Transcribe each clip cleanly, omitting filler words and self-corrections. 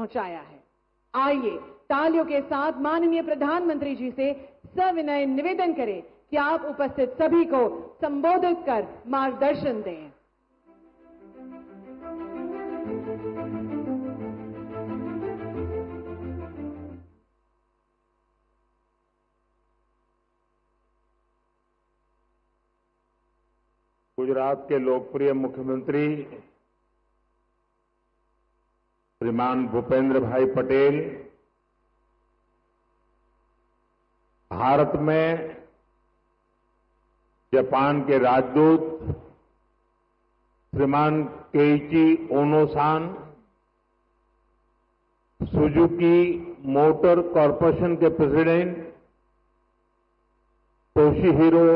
पहुंचाया है। आइए तालियों के साथ माननीय प्रधानमंत्री जी से सविनय निवेदन करें कि आप उपस्थित सभी को संबोधित कर मार्गदर्शन दें। गुजरात के लोकप्रिय मुख्यमंत्री श्रीमान भूपेंद्र भाई पटेल भारत में जापान के राजदूत श्रीमान Keiichi Ono san, Suzuki Motor Corporation के president Toshihiro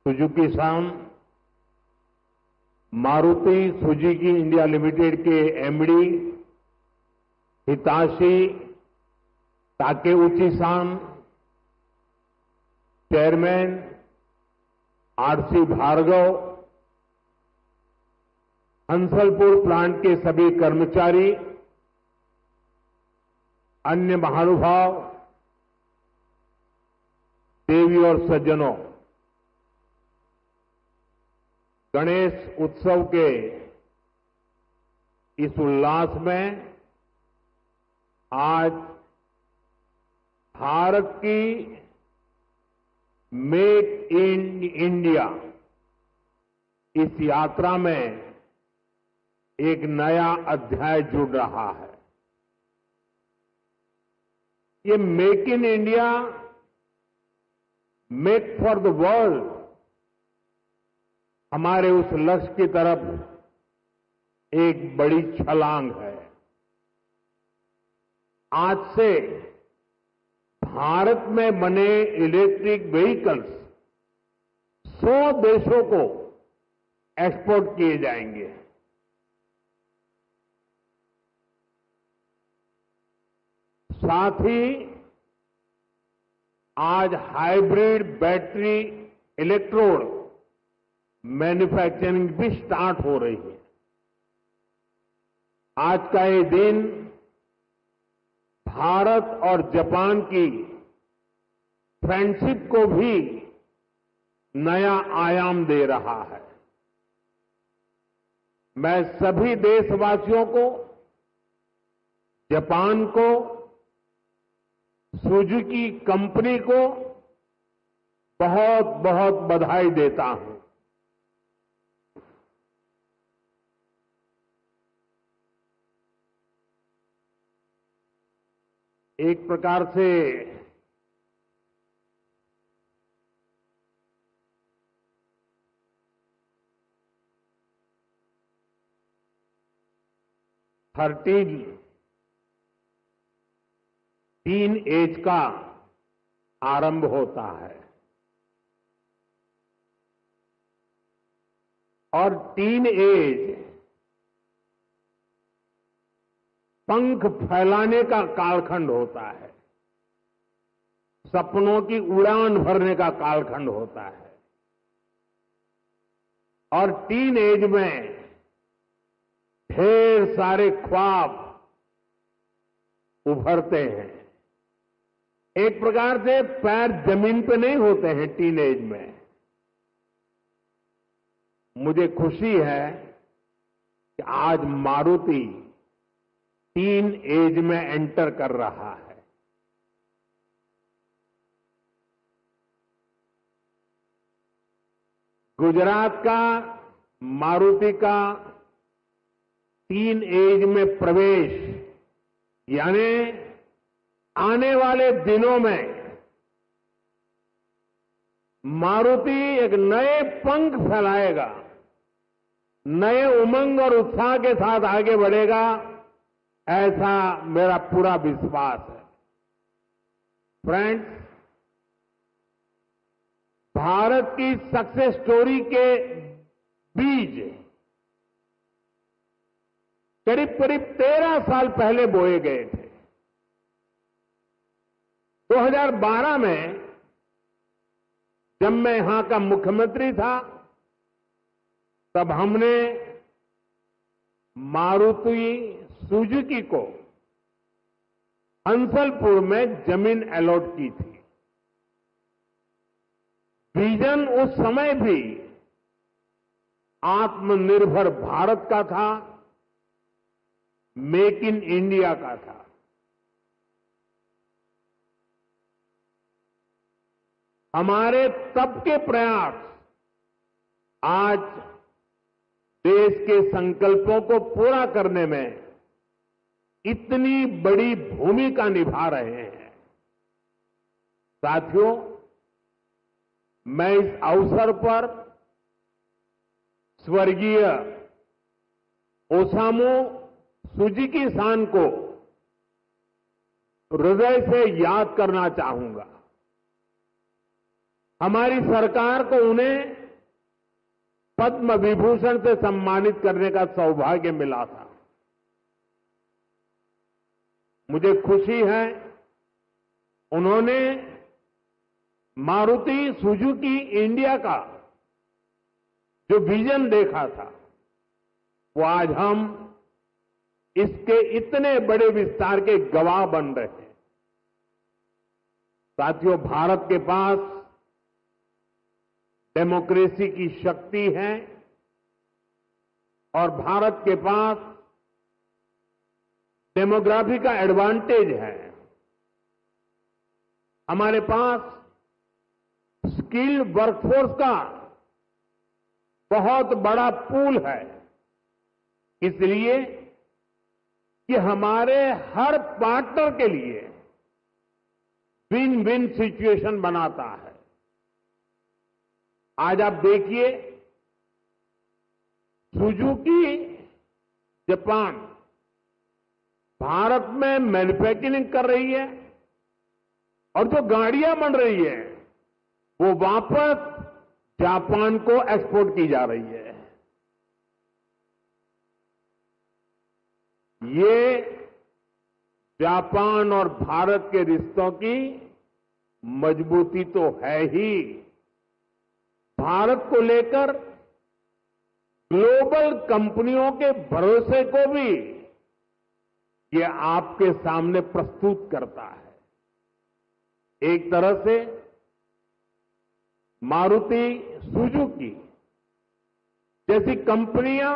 Suzuki san, Maruti Suzuki India Limited के MD Hitashi Takeuchi san, chairman RC Bhargava, Hansalpur plant के सभी कर्मचारी, अन्य महानुभाव, देवी और सज्जनों, गणेश उत्सव के इस उल्लास में आज भारत की मेक इन इंडिया इस यात्रा में एक नया अध्याय जुड़ रहा है। ये make in India, make for the world हमारे उस लक्ष्य की तरफ एक बड़ी छलांग है। आज से भारत में बने इलेक्ट्रिक व्हीकल्स 100 देशों को एक्सपोर्ट किए जाएंगे। साथ ही आज हाइब्रिड बैटरी इलेक्ट्रोड मैन्युफैक्चरिंग भी स्टार्ट हो रही है। आज का ये दिन भारत और जापान की फ्रेंडशिप को भी नया आयाम दे रहा है। मैं सभी देशवासियों को, जापान को, सुजुकी कंपनी को बहुत बहुत बधाई देता हूं। एक प्रकार से टीन एज का आरंभ होता है और टीन एज पंख फैलाने का कालखंड होता है, सपनों की उड़ान भरने का कालखंड होता है और टीन एज में ढेर सारे ख्वाब उभरते हैं। एक प्रकार से पैर जमीन पे नहीं होते हैं टीन एज में। मुझे खुशी है कि आज मारुति टीन एज में एंटर कर रहा है। गुजरात का मारुति का टीन एज में प्रवेश यानी आने वाले दिनों में मारुति एक नए पंख फैलाएगा, नए उमंग और उत्साह के साथ आगे बढ़ेगा, ऐसा मेरा पूरा विश्वास है। फ्रेंड्स, भारत की सक्सेस स्टोरी के बीज करीब करीब 13 साल पहले बोए गए थे। 2012 में जब मैं यहां का मुख्यमंत्री था, तब हमने मारुति सुजुकी को हंसलपुर में जमीन अलॉट की थी। विजन उस समय भी आत्मनिर्भर भारत का था, मेक इन इंडिया का था। हमारे तब के प्रयास आज देश के संकल्पों को पूरा करने में इतनी बड़ी भूमिका निभा रहे हैं। साथियों, मैं इस अवसर पर स्वर्गीय ओसामू सुजीकी-सान को हृदय से याद करना चाहूंगा। हमारी सरकार को उन्हें पद्म विभूषण से सम्मानित करने का सौभाग्य मिला था। मुझे खुशी है उन्होंने मारुति सुजुकी इंडिया का जो विजन देखा था, वो आज हम इसके इतने बड़े विस्तार के गवाह बन रहे हैं। साथियों, भारत के पास डेमोक्रेसी की शक्ति है और भारत के पास डेमोग्राफी का एडवांटेज है। हमारे पास स्किल्ड वर्कफोर्स का बहुत बड़ा पूल है, इसलिए कि हमारे हर पार्टनर के लिए विन विन सिचुएशन बनाता है। आज आप देखिए, सुजुकी जापान भारत में मैन्युफैक्चरिंग कर रही है और जो गाड़ियां बन रही है वो वापस जापान को एक्सपोर्ट की जा रही है। ये जापान और भारत के रिश्तों की मजबूती तो है ही, भारत को लेकर ग्लोबल कंपनियों के भरोसे को भी ये आपके सामने प्रस्तुत करता है। एक तरह से मारुति सुजुकी जैसी कंपनियां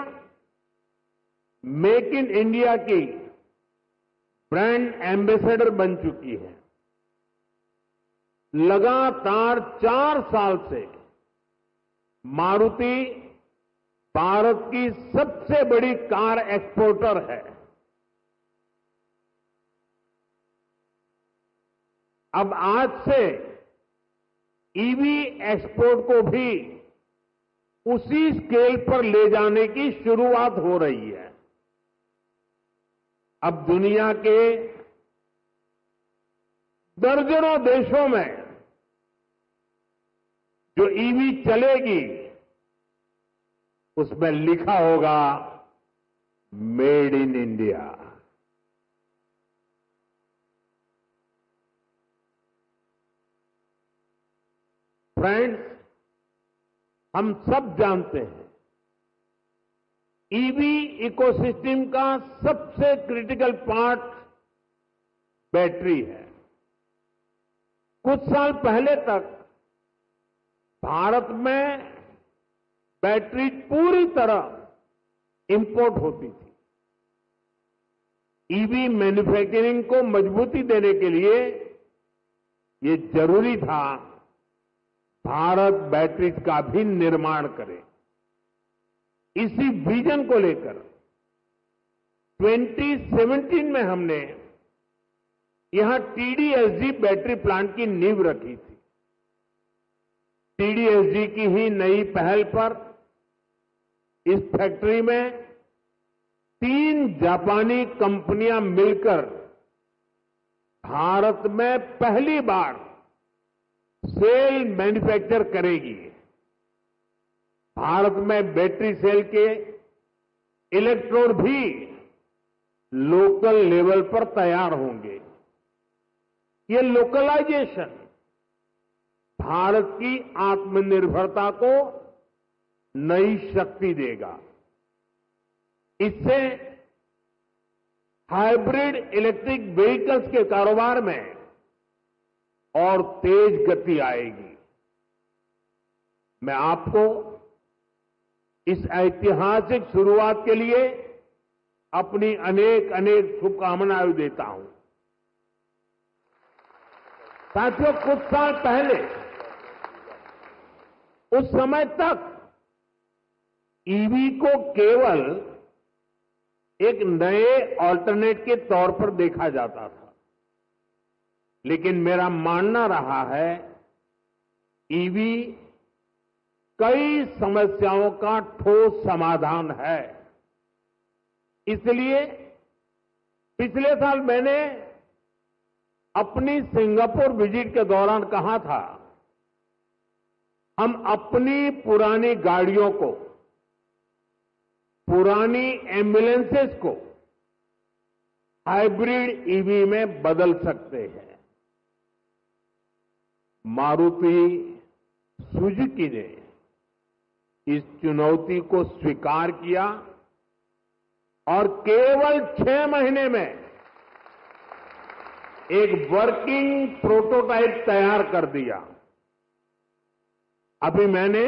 मेक इन इंडिया की ब्रांड एम्बेसडर बन चुकी है। लगातार 4 साल से मारुति भारत की सबसे बड़ी कार एक्सपोर्टर है। अब आज से ईवी एक्सपोर्ट को भी उसी स्केल पर ले जाने की शुरुआत हो रही है। अब दुनिया के दर्जनों देशों में जो ईवी चलेगी उसमें लिखा होगा मेड इन इंडिया। फ्रेंड्स, हम सब जानते हैं ईवी इकोसिस्टम का सबसे क्रिटिकल पार्ट बैटरी है। कुछ साल पहले तक भारत में बैटरी पूरी तरह इंपोर्ट होती थी। ईवी मैन्युफैक्चरिंग को मजबूती देने के लिए ये जरूरी था भारत बैटरीज का भी निर्माण करे। इसी विजन को लेकर 2017 में हमने यहां टीडीएसजी बैटरी प्लांट की नींव रखी थी। टीडीएसजी की ही नई पहल पर इस फैक्ट्री में 3 जापानी कंपनियां मिलकर भारत में पहली बार सेल मैन्युफैक्चर करेगी। भारत में बैटरी सेल के इलेक्ट्रोड भी लोकल लेवल पर तैयार होंगे। ये लोकलाइजेशन भारत की आत्मनिर्भरता को नई शक्ति देगा। इससे हाइब्रिड इलेक्ट्रिक व्हीकल्स के कारोबार में और तेज गति आएगी। मैं आपको इस ऐतिहासिक शुरुआत के लिए अपनी अनेक अनेक शुभकामनाएं देता हूं। साथियों, कुछ साल पहले उस समय तक ईवी को केवल एक नए ऑल्टरनेट के तौर पर देखा जाता था, लेकिन मेरा मानना रहा है ईवी कई समस्याओं का ठोस समाधान है। इसलिए पिछले साल मैंने अपनी सिंगापुर विजिट के दौरान कहा था, हम अपनी पुरानी गाड़ियों को, पुरानी एम्बुलेंसेस को हाइब्रिड ईवी में बदल सकते हैं। मारुति सुजुकी ने इस चुनौती को स्वीकार किया और केवल 6 महीने में एक वर्किंग प्रोटोटाइप तैयार कर दिया। अभी मैंने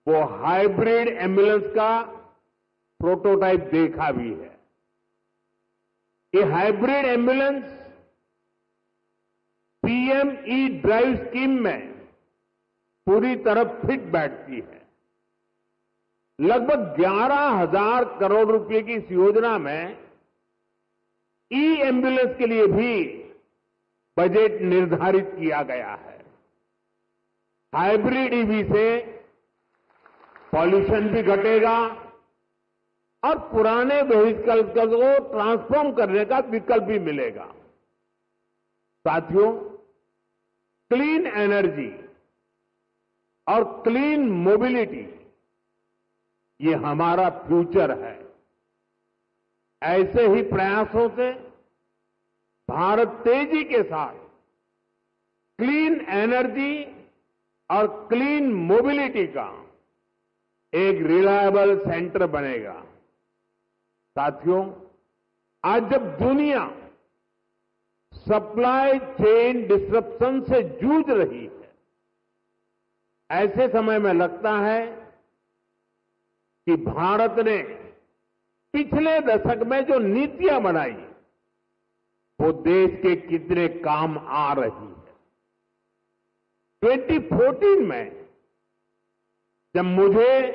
वो हाइब्रिड एम्बुलेंस का प्रोटोटाइप देखा भी है। ये hybrid ambulance PM E drive scheme में पूरी तरह फिट बैठती है। लगभग 11,000 करोड़ रुपए की इस योजना में ई एम्बुलेंस के लिए भी बजट निर्धारित किया गया है। हाइब्रिड ईवी से पॉल्यूशन भी घटेगा और पुराने व्हीकल्स को ट्रांसफॉर्म करने का विकल्प भी मिलेगा। साथियों, क्लीन एनर्जी और क्लीन मोबिलिटी ये हमारा फ्यूचर है। ऐसे ही प्रयासों से भारत तेजी के साथ क्लीन एनर्जी और क्लीन मोबिलिटी का एक रिलायबल सेंटर बनेगा। साथियों, आज जब दुनिया सप्लाई चेन डिसरप्शन से जूझ रही है, ऐसे समय में लगता है कि भारत ने पिछले दशक में जो नीतियां बनाई वो देश के कितने काम आ रही है। 2014 में जब मुझे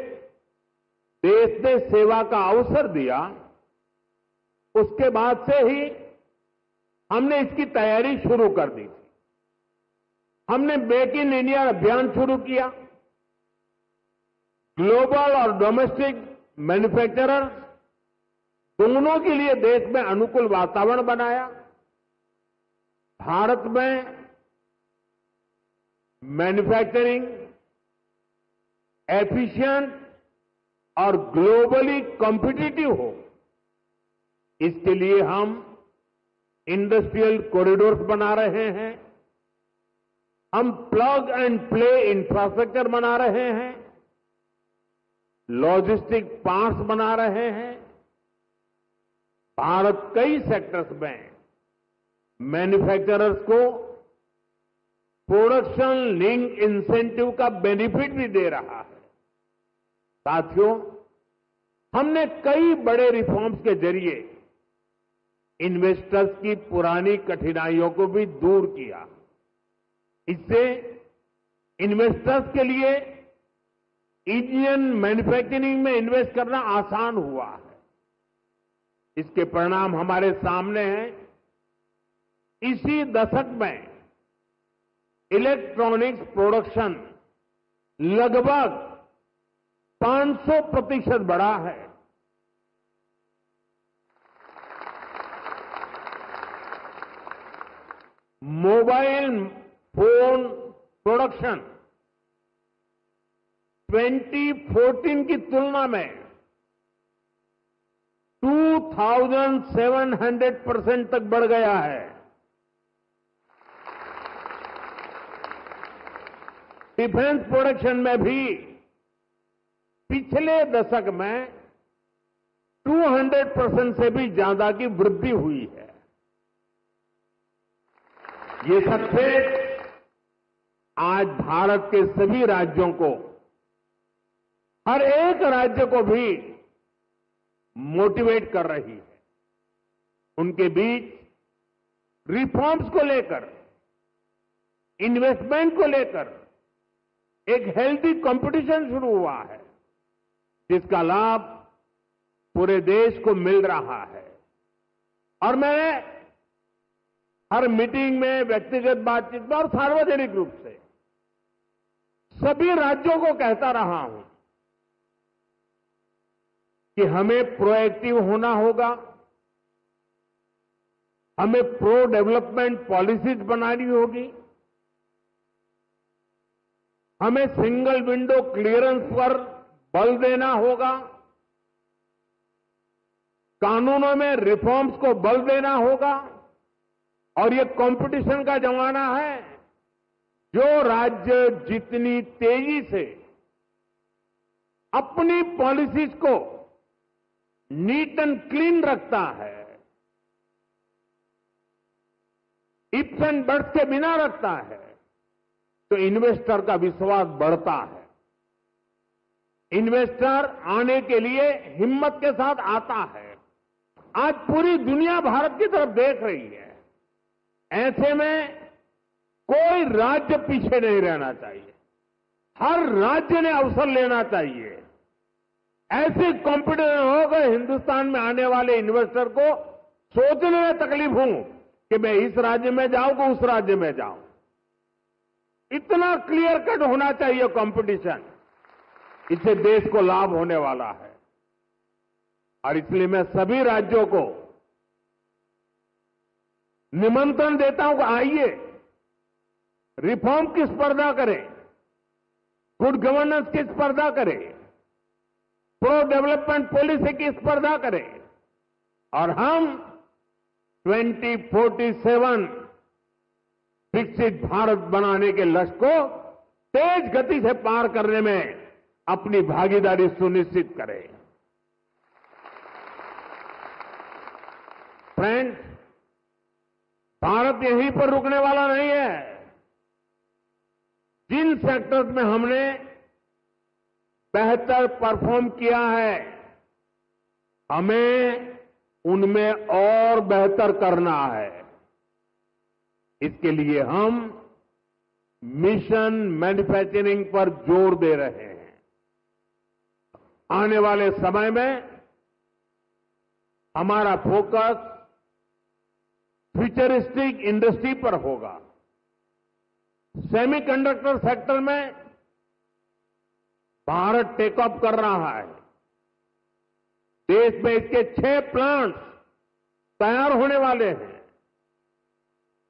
देश ने सेवा का अवसर दिया, उसके बाद से ही हमने इसकी तैयारी शुरू कर दी थी। हमने मेक इन इंडिया अभियान शुरू किया। ग्लोबल और डोमेस्टिक मैन्युफैक्चरर्स दोनों के लिए देश में अनुकूल वातावरण बनाया। भारत में मैन्युफैक्चरिंग एफिशिएंट और ग्लोबली कॉम्पिटिटिव हो, इसके लिए हम इंडस्ट्रियल कॉरिडोर्स बना रहे हैं। हम प्लग एंड प्ले इंफ्रास्ट्रक्चर बना रहे हैं, लॉजिस्टिक पार्क्स बना रहे हैं। भारत कई सेक्टर्स में मैन्युफैक्चरर्स को प्रोडक्शन लिंक इंसेंटिव का बेनिफिट भी दे रहा है। साथियों, हमने कई बड़े रिफॉर्म्स के जरिए इन्वेस्टर्स की पुरानी कठिनाइयों को भी दूर किया। इससे इन्वेस्टर्स के लिए इंडियन मैन्युफैक्चरिंग में इन्वेस्ट करना आसान हुआ है। इसके परिणाम हमारे सामने हैं। इसी दशक में इलेक्ट्रॉनिक्स प्रोडक्शन लगभग 500% बढ़ा है। मोबाइल फोन प्रोडक्शन 2014 की तुलना में 2700% तक बढ़ गया है। डिफेंस प्रोडक्शन में भी पिछले दशक में 200% से भी ज्यादा की वृद्धि हुई है। ये सक्सेस आज भारत के सभी राज्यों को, हर एक राज्य को भी मोटिवेट कर रही है। उनके बीच रिफॉर्म्स को लेकर, इन्वेस्टमेंट को लेकर एक हेल्दी कंपटीशन शुरू हुआ है, जिसका लाभ पूरे देश को मिल रहा है। और मैंने हर मीटिंग में, व्यक्तिगत बातचीत में और सार्वजनिक रूप से सभी राज्यों को कहता रहा हूं कि हमें प्रोएक्टिव होना होगा, हमें प्रो डेवलपमेंट पॉलिसीज बनानी होगी, हमें सिंगल विंडो क्लियरेंस पर बल देना होगा, कानूनों में रिफॉर्म्स को बल देना होगा। और ये कंपटीशन का जमाना है। जो राज्य जितनी तेजी से अपनी पॉलिसीज को नीट एंड क्लीन रखता है, इफ्स एंड बट्स के बिना रखता है, तो इन्वेस्टर का विश्वास बढ़ता है। इन्वेस्टर आने के लिए हिम्मत के साथ आता है। आज पूरी दुनिया भारत की तरफ देख रही है। ऐसे में कोई राज्य पीछे नहीं रहना चाहिए। हर राज्य ने अवसर लेना चाहिए। ऐसे कॉम्पिटिशन होगा हिंदुस्तान में आने वाले इन्वेस्टर को सोचने में तकलीफ हूं कि मैं इस राज्य में जाऊं कि उस राज्य में जाऊं। इतना क्लियर कट होना चाहिए कंपटीशन। इससे देश को लाभ होने वाला है। और इसलिए मैं सभी राज्यों को निमंत्रण देता हूं कि आइए, रिफॉर्म की स्पर्धा करें, गुड गवर्नेंस की स्पर्धा करें, प्रो डेवलपमेंट पॉलिसी की स्पर्धा करें और हम 2047 विकसित भारत बनाने के लक्ष्य को तेज गति से पार करने में अपनी भागीदारी सुनिश्चित करें। फ्रेंड्स, भारत यहीं पर रुकने वाला नहीं है। जिन सेक्टर्स में हमने बेहतर परफॉर्म किया है, हमें उनमें और बेहतर करना है। इसके लिए हम मिशन मैन्युफैक्चरिंग पर जोर दे रहे हैं। आने वाले समय में हमारा फोकस फ्यूचरिस्टिक इंडस्ट्री पर होगा। सेमीकंडक्टर सेक्टर में भारत टेक ऑफ कर रहा है। देश में इसके 6 प्लांट्स तैयार होने वाले हैं।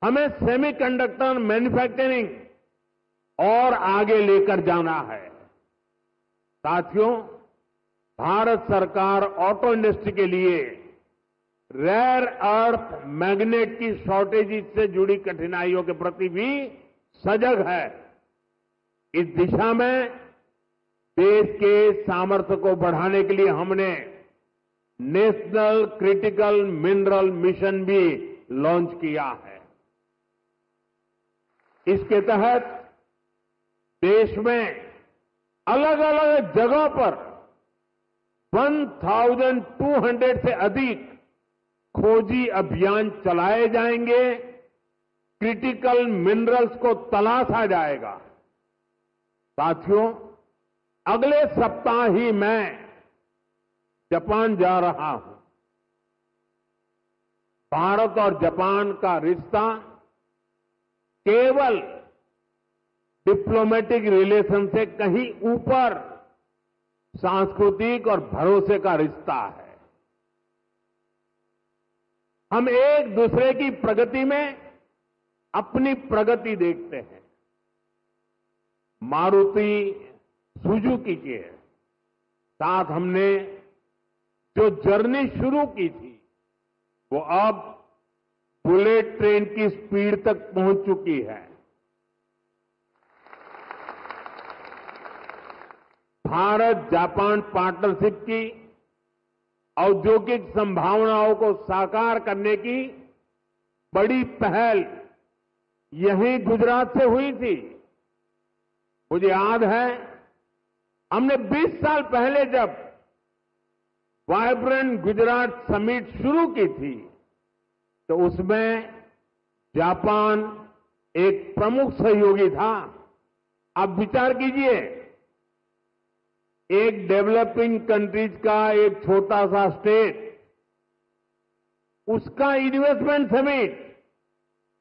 हमें सेमीकंडक्टर मैन्युफैक्चरिंग और आगे लेकर जाना है। साथियों, भारत सरकार ऑटो इंडस्ट्री के लिए रेयर अर्थ मैग्नेट की शॉर्टेज से जुड़ी कठिनाइयों के प्रति भी सजग है। इस दिशा में देश के सामर्थ्य को बढ़ाने के लिए हमने नेशनल क्रिटिकल मिनरल मिशन भी लॉन्च किया है। इसके तहत देश में अलग अलग जगहों पर 1200 से अधिक खोजी अभियान चलाए जाएंगे। क्रिटिकल मिनरल्स को तलाशा जाएगा। साथियों, अगले सप्ताह ही मैं जापान जा रहा हूं। भारत और जापान का रिश्ता केवल डिप्लोमेटिक रिलेशन से कहीं ऊपर सांस्कृतिक और भरोसे का रिश्ता है। हम एक दूसरे की प्रगति में अपनी प्रगति देखते हैं। मारुति सुजुकी के साथ हमने जो जर्नी शुरू की थी, वो अब बुलेट ट्रेन की स्पीड तक पहुंच चुकी है। भारत जापान पार्टनरशिप की औद्योगिक संभावनाओं को साकार करने की बड़ी पहल यहीं गुजरात से हुई थी। मुझे याद है हमने 20 साल पहले जब वाइब्रेंट गुजरात समिट शुरू की थी तो उसमें जापान एक प्रमुख सहयोगी था। आप विचार कीजिए, एक डेवलपिंग कंट्रीज का एक छोटा सा स्टेट, उसका इन्वेस्टमेंट समिट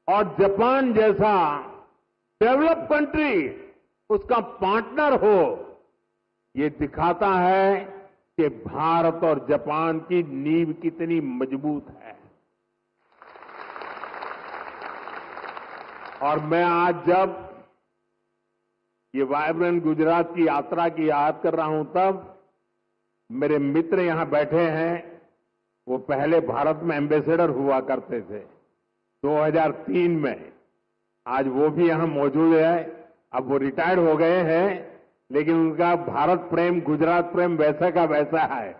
और जापान जैसा डेवलप कंट्री उसका पार्टनर हो, ये दिखाता है कि भारत और जापान की नींव कितनी मजबूत है। और मैं आज जब ये वाइब्रेंट गुजरात की यात्रा की याद कर रहा हूं, तब मेरे मित्र यहां बैठे हैं, वो पहले भारत में एम्बेसडर हुआ करते थे 2003 में। आज वो भी यहां मौजूद है। अब वो रिटायर्ड हो गए हैं, लेकिन उनका भारत प्रेम, गुजरात प्रेम वैसा का वैसा है।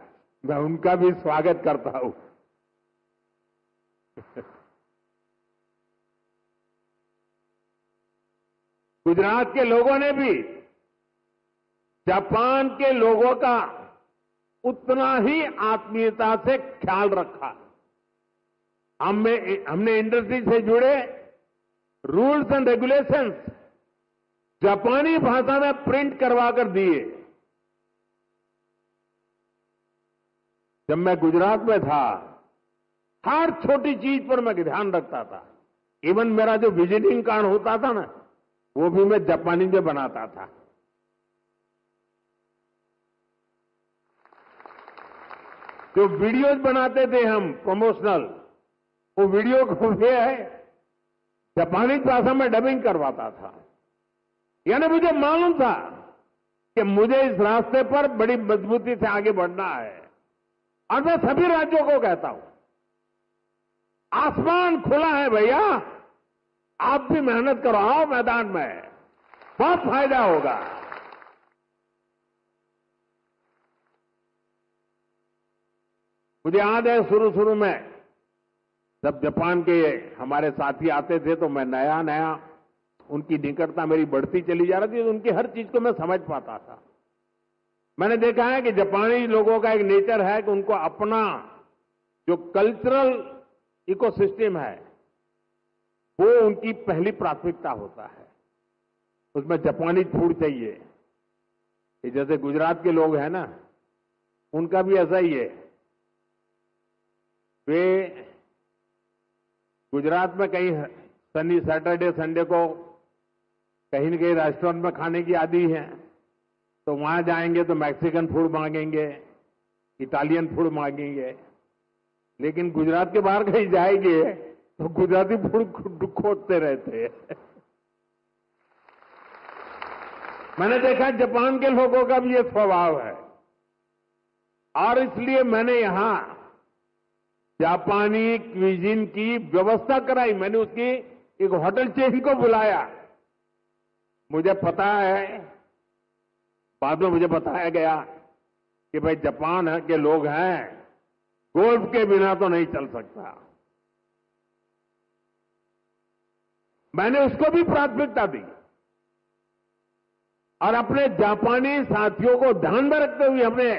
मैं उनका भी स्वागत करता हूं। गुजरात के लोगों ने भी जापान के लोगों का उतना ही आत्मीयता से ख्याल रखा। हमने इंडस्ट्री से जुड़े रूल्स एंड रेगुलेशंस जापानी भाषा में प्रिंट करवा कर दिए। जब मैं गुजरात में था, हर छोटी चीज पर मैं ध्यान रखता था। इवन मेरा जो विजिटिंग कार्ड होता था ना, वो भी मैं जापानी में बनाता था। जो वीडियोज बनाते थे हम प्रमोशनल, वो वीडियो को भी जापानी भाषा में डबिंग करवाता था। यानी मुझे मालूम था कि मुझे इस रास्ते पर बड़ी मजबूती से आगे बढ़ना है। और मैं सभी राज्यों को कहता हूं, आसमान खुला है भैया, आप भी मेहनत करो, आओ मैदान में, बहुत फायदा होगा। मुझे याद है शुरू में जब जापान के हमारे साथी आते थे तो मैं नया नया उनकी निकटता मेरी बढ़ती चली जा रही थी, तो उनकी हर चीज को मैं समझ पाता था। मैंने देखा है कि जापानी लोगों का एक नेचर है कि उनको अपना जो कल्चरल इकोसिस्टम है वो उनकी पहली प्राथमिकता होता है। उसमें जापानी फूड चाहिए। जैसे गुजरात के लोग हैं ना, उनका भी ऐसा ही है। वे गुजरात में कहीं सैटरडे संडे को कहीं न कहीं रेस्टोरेंट में खाने की आदी है, तो वहां जाएंगे तो मैक्सिकन फूड मांगेंगे, इटालियन फूड मांगेंगे। लेकिन गुजरात के बाहर कहीं जाएंगे तो गुजराती फूड खोजते रहते हैं। मैंने देखा जापान के लोगों का भी ये स्वभाव है, और इसलिए मैंने यहां जापानी क्विजीन की व्यवस्था कराई। मैंने उसकी एक होटल चेन को बुलाया। मुझे पता है, बाद में मुझे बताया गया कि भाई जापान के लोग हैं, गोल्फ के बिना तो नहीं चल सकता। मैंने उसको भी प्राथमिकता दी और अपने जापानी साथियों को ध्यान में रखते हुए हमने,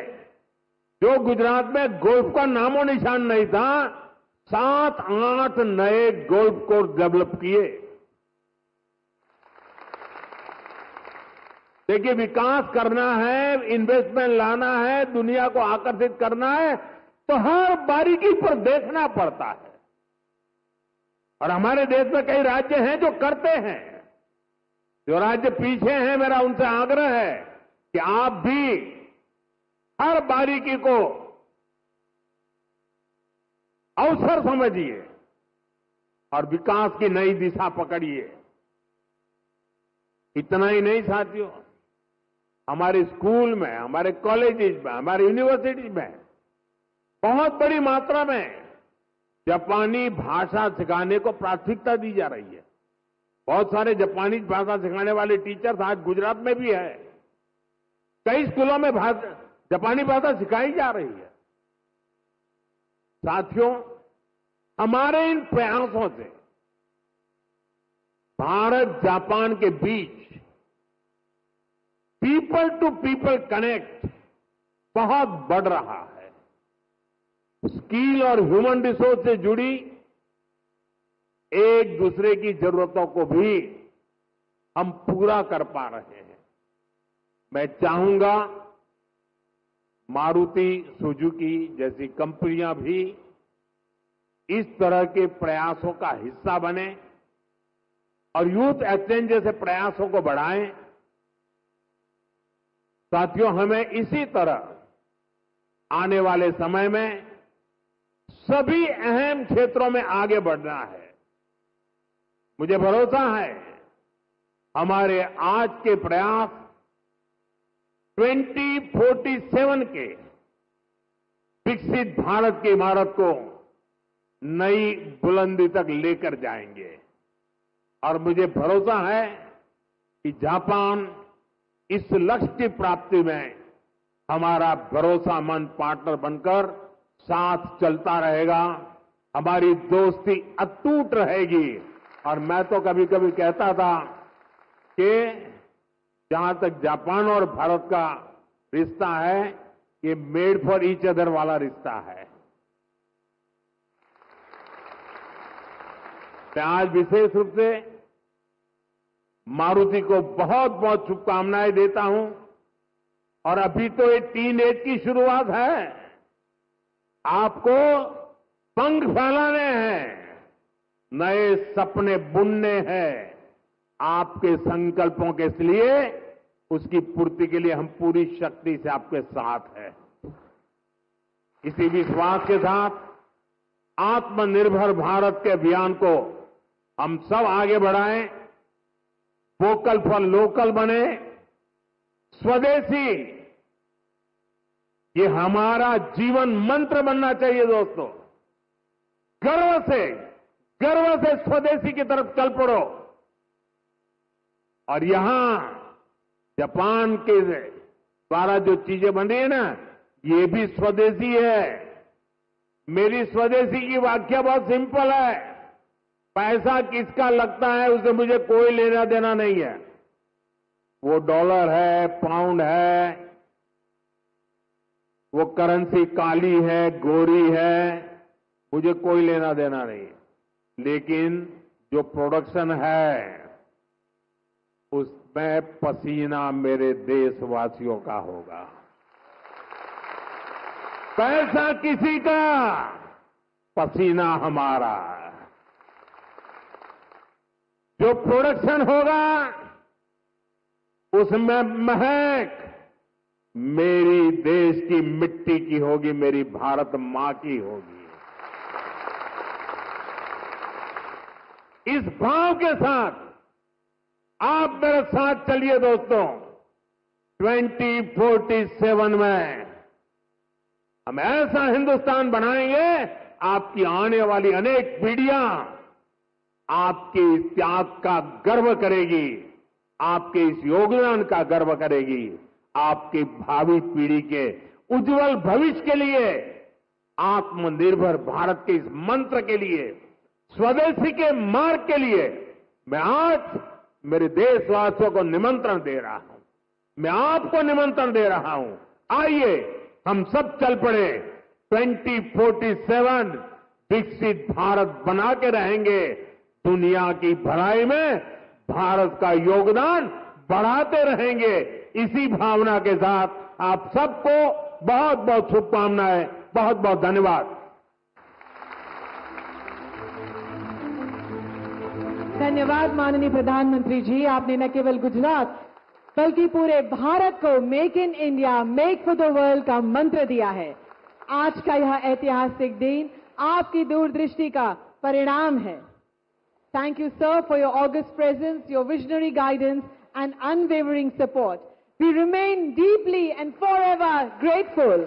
जो गुजरात में गोल्फ का नामो निशान नहीं था, 7-8 नए गोल्फ कोर्स डेवलप किए। देखिए, विकास करना है, इन्वेस्टमेंट लाना है, दुनिया को आकर्षित करना है, तो हर बारीकी पर देखना पड़ता है। और हमारे देश में कई राज्य हैं जो करते हैं। जो राज्य पीछे हैं, मेरा उनसे आग्रह है कि आप भी हर बारीकी को अवसर समझिए और विकास की नई दिशा पकड़िए। इतना ही नहीं साथियों, हमारे स्कूल में, हमारे कॉलेजेस में, हमारे यूनिवर्सिटी में बहुत बड़ी मात्रा में जापानी भाषा सिखाने को प्राथमिकता दी जा रही है। बहुत सारे जापानी भाषा सिखाने वाले टीचर्स आज गुजरात में भी है। कई स्कूलों में जापानी भाषा सिखाई जा रही है। साथियों, हमारे इन प्रयासों से भारत जापान के बीच पीपल टू पीपल कनेक्ट बहुत बढ़ रहा है। स्किल और ह्यूमन रिसोर्स से जुड़ी एक दूसरे की जरूरतों को भी हम पूरा कर पा रहे हैं। मैं चाहूंगा मारुति सुजुकी जैसी कंपनियां भी इस तरह के प्रयासों का हिस्सा बने और यूथ एक्सचेंज जैसे प्रयासों को बढ़ाएं। साथियों, हमें इसी तरह आने वाले समय में सभी अहम क्षेत्रों में आगे बढ़ना है। मुझे भरोसा है हमारे आज के प्रयास 2047 के विकसित भारत की इमारत को नई बुलंदी तक लेकर जाएंगे और मुझे भरोसा है कि जापान इस लक्ष्य की प्राप्ति में हमारा भरोसामंद पार्टनर बनकर साथ चलता रहेगा। हमारी दोस्ती अटूट रहेगी और मैं तो कभी कभी कहता था कि जहां तक जापान और भारत का रिश्ता है, ये मेड फॉर ईच अदर वाला रिश्ता है। मैं आज विशेष रूप से मारुति को बहुत बहुत शुभकामनाएं देता हूं और अभी तो ये टीन एज की शुरुआत है। आपको पंख फैलाने हैं, नए सपने बुनने हैं। आपके संकल्पों के लिए, उसकी पूर्ति के लिए हम पूरी शक्ति से आपके साथ हैं। इसी विश्वास के साथ आत्मनिर्भर भारत के अभियान को हम सब आगे बढ़ाएं, वोकल फॉर लोकल बने, स्वदेशी ये हमारा जीवन मंत्र बनना चाहिए। दोस्तों, गर्व से स्वदेशी की तरफ चल पड़ो। और यहां जापान के द्वारा जो चीजें बन रही है ना, ये भी स्वदेशी है। मेरी स्वदेशी की व्याख्या बहुत सिंपल है। पैसा किसका लगता है उससे मुझे कोई लेना देना नहीं है। वो डॉलर है, पाउंड है, वो करेंसी काली है, गोरी है, मुझे कोई लेना देना नहीं है। लेकिन जो प्रोडक्शन है उसमें पसीना मेरे देशवासियों का होगा। पैसा किसी का, पसीना हमारा। जो प्रोडक्शन होगा उसमें महक मेरी देश की मिट्टी की होगी, मेरी भारत मां की होगी। इस भाव के साथ आप मेरे साथ चलिए दोस्तों। 2047 में हम ऐसा हिंदुस्तान बनाएंगे, आपकी आने वाली अनेक पीढ़ियां आपके इस त्याग का गर्व करेगी, आपके इस योगदान का गर्व करेगी। आपकी भावी पीढ़ी के उज्जवल भविष्य के लिए, आत्मनिर्भर भारत के इस मंत्र के लिए, स्वदेशी के मार्ग के लिए मैं आज मेरे देशवासियों को निमंत्रण दे रहा हूं। मैं आपको निमंत्रण दे रहा हूं। आइए हम सब चल पड़े। 2047 विकसित भारत बना के रहेंगे। दुनिया की भलाई में भारत का योगदान बढ़ाते रहेंगे। इसी भावना के साथ आप सबको बहुत बहुत शुभकामनाएं, बहुत बहुत धन्यवाद। धन्यवाद माननीय प्रधानमंत्री जी। आपने न केवल गुजरात बल्कि पूरे भारत को make in India, make for the world का मंत्र दिया है। आज का यह ऐतिहासिक दिन आपकी दूरदृष्टि का परिणाम है। Thank you, sir, for your august presence, your visionary guidance, and unwavering support. We remain deeply and forever grateful